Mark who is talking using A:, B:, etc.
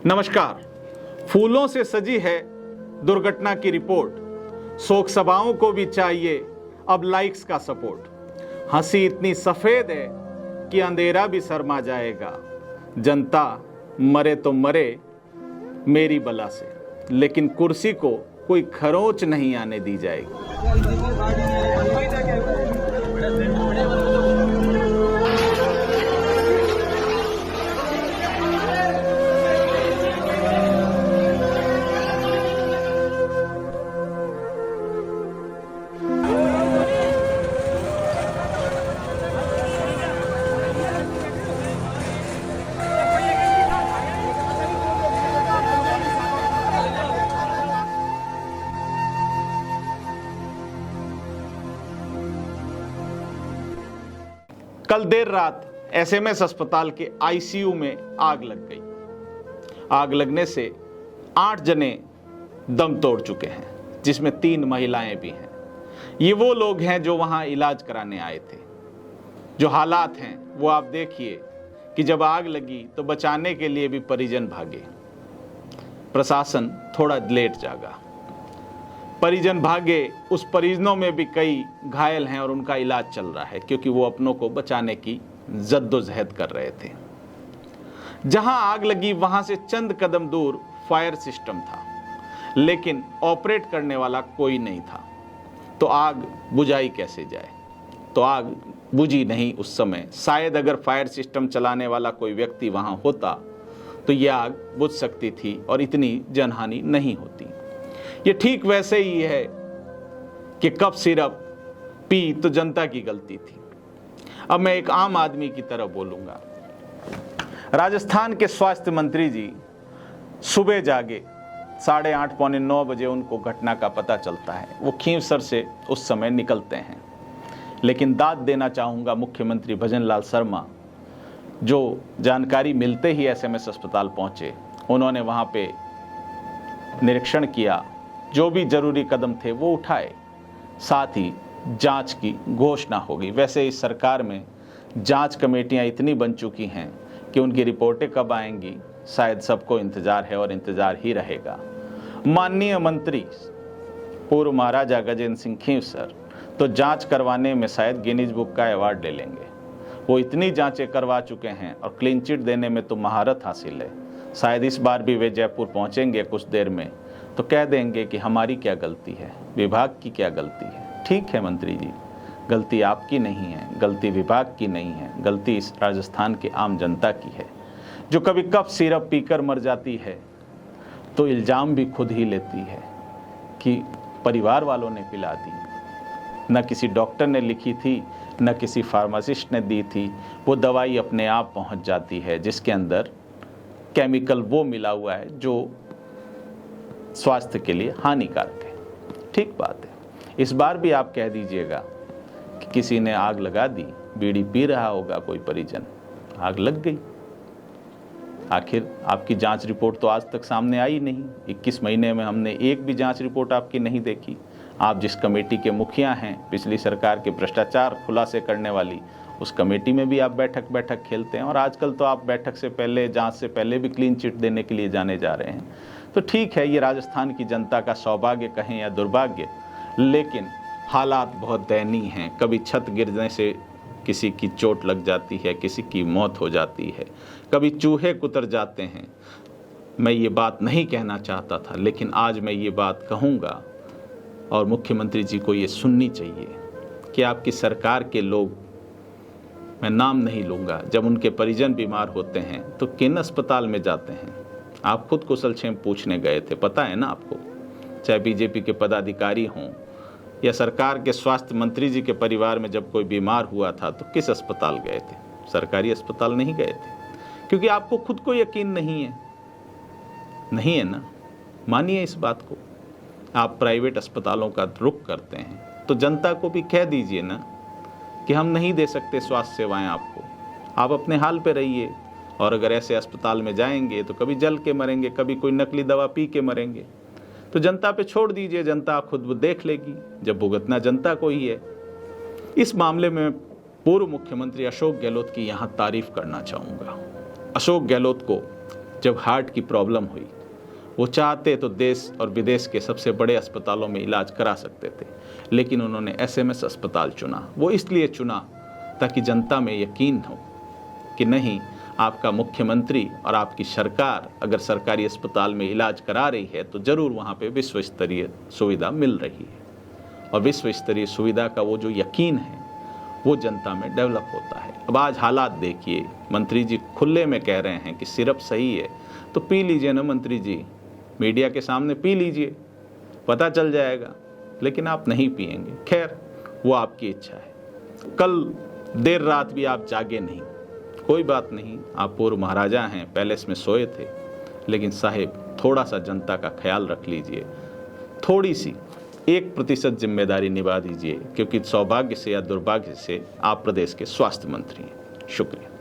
A: नमस्कार। फूलों से सजी है दुर्घटना की रिपोर्ट। शोक सभाओं को भी चाहिए अब लाइक्स का सपोर्ट। हंसी इतनी सफेद है कि अंधेरा भी शर्मा जाएगा। जनता मरे तो मरे मेरी बला से, लेकिन कुर्सी को कोई खरोंच नहीं आने दी जाएगी। कल देर रात एसएमएस अस्पताल के आईसीयू में आग लग गई। आग लगने से 8 जने दम तोड़ चुके हैं, जिसमें 3 महिलाएं भी हैं। ये वो लोग हैं जो वहां इलाज कराने आए थे। जो हालात हैं वो आप देखिए कि जब आग लगी तो बचाने के लिए भी परिजन भागे। प्रशासन थोड़ा लेट जागा। परिजन भागे, उस परिजनों में भी कई घायल हैं और उनका इलाज चल रहा है, क्योंकि वो अपनों को बचाने की जद्दोजहद कर रहे थे। जहां आग लगी वहां से चंद कदम दूर फायर सिस्टम था, लेकिन ऑपरेट करने वाला कोई नहीं था। तो आग बुझाई कैसे जाए? तो आग बुझी नहीं उस समय। शायद अगर फायर सिस्टम चलाने वाला कोई व्यक्ति वहां होता तो यह आग बुझ सकती थी और इतनी जनहानि नहीं होती। ये ठीक वैसे ही है कि कप सिरप पी तो जनता की गलती थी। अब मैं एक आम आदमी की तरह बोलूंगा। राजस्थान के स्वास्थ्य मंत्री जी सुबह जागे 8:30 पौने 9 बजे उनको घटना का पता चलता है। वो खींवसर से उस समय निकलते हैं। लेकिन दाद देना चाहूँगा मुख्यमंत्री भजनलाल शर्मा, जो जानकारी मिलते ही एसएमएस अस्पताल पहुँचे। उन्होंने वहाँ पे निरीक्षण किया, जो भी जरूरी कदम थे वो उठाए, साथ ही जांच की घोषणा हो गई। वैसे इस सरकार में जांच कमेटियां इतनी बन चुकी हैं कि उनकी रिपोर्टें कब आएंगी शायद सबको इंतजार है और इंतजार ही रहेगा। माननीय मंत्री पूर्व महाराजा गजेंद्र सिंह खींवसर तो जांच करवाने में शायद गिनीज बुक का अवार्ड ले लेंगे। वो इतनी जांचें करवा चुके हैं और क्लीन चिट देने में तो महारत हासिल है। शायद इस बार भी वे जयपुर पहुंचेंगे कुछ देर में, तो कह देंगे कि हमारी क्या गलती है, विभाग की क्या गलती है। ठीक है मंत्री जी, गलती आपकी नहीं है, गलती विभाग की नहीं है, गलती इस राजस्थान के आम जनता की है, जो कभी कप सिरप पीकर मर जाती है तो इल्ज़ाम भी खुद ही लेती है कि परिवार वालों ने पिला दी। न किसी डॉक्टर ने लिखी थी, न किसी फार्मासिस्ट ने दी थी। वो दवाई अपने आप पहुंच जाती है जिसके अंदर केमिकल वो मिला हुआ है जो स्वास्थ्य के लिए हानिकारक है। ठीक बात है। इस बार भी आप कह दीजिएगा कि किसी ने आग लगा दी, बीड़ी पी रहा होगा कोई परिजन, आग लग गई। आखिर आपकी जांच रिपोर्ट तो आज तक सामने आई नहीं। 21 महीने में हमने एक भी जांच रिपोर्ट आपकी नहीं देखी। आप जिस कमेटी के मुखिया हैं, पिछली सरकार के भ्रष्टाचार खुलासे करने वाली, उस कमेटी में भी आप बैठक खेलते हैं। और आजकल तो आप बैठक से पहले, जांच से पहले भी क्लीन चिट देने के लिए जाने जा रहे हैं। तो ठीक है, ये राजस्थान की जनता का सौभाग्य कहें या दुर्भाग्य, लेकिन हालात बहुत दयनीय हैं। कभी छत गिरने से किसी की चोट लग जाती है, किसी की मौत हो जाती है, कभी चूहे कुतर जाते हैं। मैं ये बात नहीं कहना चाहता था, लेकिन आज मैं ये बात कहूँगा और मुख्यमंत्री जी को ये सुननी चाहिए कि आपकी सरकार के लोग, मैं नाम नहीं लूँगा, जब उनके परिजन बीमार होते हैं तो किन अस्पताल में जाते हैं? आप खुद कुशलक्षेम पूछने गए थे, पता है ना आपको। चाहे बीजेपी के पदाधिकारी हों या सरकार के स्वास्थ्य मंत्री जी के परिवार में जब कोई बीमार हुआ था तो किस अस्पताल गए थे? सरकारी अस्पताल नहीं गए थे, क्योंकि आपको खुद को यकीन नहीं है ना। मानिए इस बात को। आप प्राइवेट अस्पतालों का रुख करते हैं तो जनता को भी कह दीजिए ना कि हम नहीं दे सकते स्वास्थ्य सेवाएं आपको, आप अपने हाल पे रहिए। और अगर ऐसे अस्पताल में जाएंगे तो कभी जल के मरेंगे, कभी कोई नकली दवा पी के मरेंगे। तो जनता पे छोड़ दीजिए, जनता खुद वो देख लेगी, जब भुगतना जनता को ही है। इस मामले में पूर्व मुख्यमंत्री अशोक गहलोत की यहाँ तारीफ करना चाहूँगा। अशोक गहलोत को जब हार्ट की प्रॉब्लम हुई, वो चाहते तो देश और विदेश के सबसे बड़े अस्पतालों में इलाज करा सकते थे, लेकिन उन्होंने एसएमएस अस्पताल चुना। वो इसलिए चुना ताकि जनता में यकीन हो कि नहीं, आपका मुख्यमंत्री और आपकी सरकार अगर सरकारी अस्पताल में इलाज करा रही है तो ज़रूर वहाँ पे विश्व स्तरीय सुविधा मिल रही है। और विश्व स्तरीय सुविधा का वो जो यकीन है वो जनता में डेवलप होता है। अब आज हालात देखिए, मंत्री जी खुले में कह रहे हैं कि सिरप सही है तो पी लीजिए ना मंत्री जी, मीडिया के सामने पी लीजिए, पता चल जाएगा, लेकिन आप नहीं पिएंगे। खैर, वो आपकी इच्छा है। कल देर रात भी आप जागे नहीं, कोई बात नहीं, आप पूर्व महाराजा हैं, पैलेस में सोए थे, लेकिन साहिब थोड़ा सा जनता का ख्याल रख लीजिए, थोड़ी सी 1% जिम्मेदारी निभा दीजिए, क्योंकि सौभाग्य से या दुर्भाग्य से आप प्रदेश के स्वास्थ्य मंत्री हैं। शुक्रिया।